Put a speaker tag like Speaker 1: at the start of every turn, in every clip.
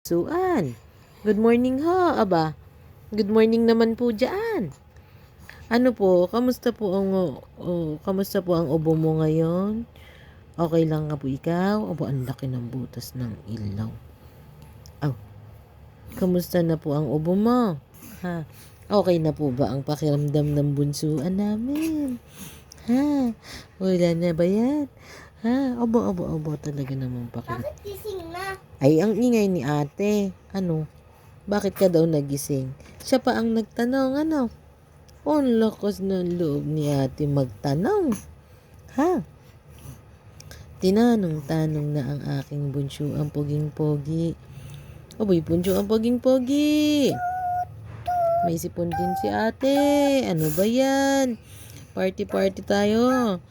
Speaker 1: Suan. Good morning ho, aba. Good morning naman po diyan. Ano po, kamusta po ang ubo mo ngayon? Okay lang nga po ikaw? Aba, ang laki ng butas ng ilaw. Oh, kamusta na po ang ubo mo? Ha? Okay na po ba ang pakiramdam ng bunsuan namin? Ha? Wala na ba yan? Ha? Obo, talaga naman pakiramdam.
Speaker 2: Bakit gising na?
Speaker 1: Ay, ang ingay ni ate. Ano? Bakit ka daw nagising? Siya pa ang nagtanong, ano? Oh, ang lakas ng loob ni ate magtanong. Ha? Tinanong-tanong na ang aking bunso ang poging-pogi. Aboy, bunso ang poging-pogi. May sipon din si ate. Ano ba yan? Party tayo.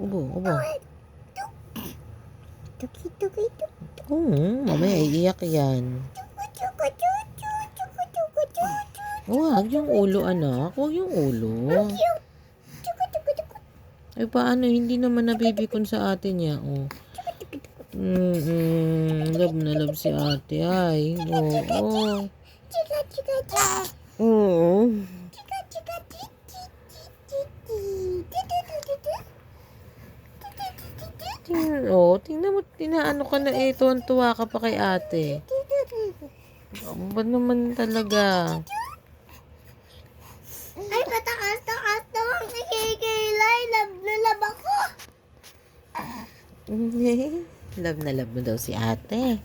Speaker 1: Obo.
Speaker 2: Tuki.
Speaker 1: Mamaya iiyak yan. Huwag yung ulo, anak. Huwag yung ulo. Ay, paano? Hindi naman nabibikon sa ate niya, oh. Love na love si ate, ay. Oo. Oo. Tingnan mo, tinaano ka na eh. Tuwan-tuwa ka pa kay ate. Ba naman talaga?
Speaker 2: Ay, patakas-takas naman kikilay. Love na love ako.
Speaker 1: Love na love mo daw si ate.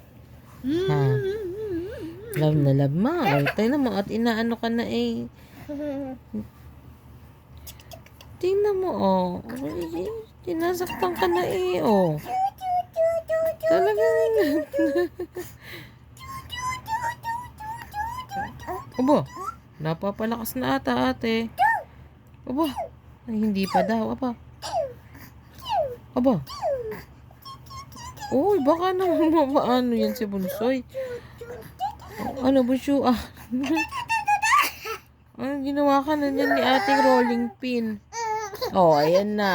Speaker 1: Ha? Love na love mo. Tingnan mo at inaano ka na eh. Tingnan mo, oh. Tinasaktan ka na eh, oh. Talagang. Aba, napapalakas na ata ate. Aba, ay, hindi pa daw, aba. Uy, baka naman maano yan si Bunsoy. Ano, Bunso, Ano ginawa ka na yan ni ating rolling pin? Oh, ayan na.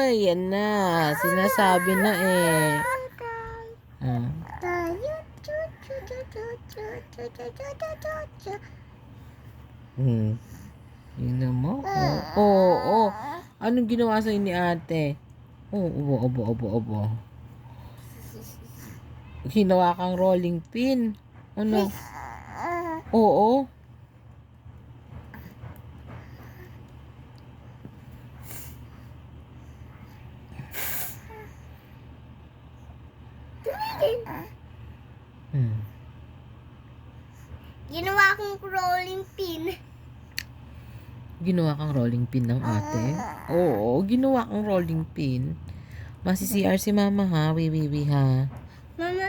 Speaker 1: Ayan na. Sinasabi na eh. Yun mo? Oo. Anong ginawa sa'yo ni ate? Obo. Ginawa kang rolling pin. Ano? Oo.
Speaker 2: Ginawa akong rolling pin.
Speaker 1: Ginawa kang rolling pin ng ate? Oo, ginawa kang rolling pin. Masi-CR si mama ha, wiwi ha.
Speaker 2: Mama,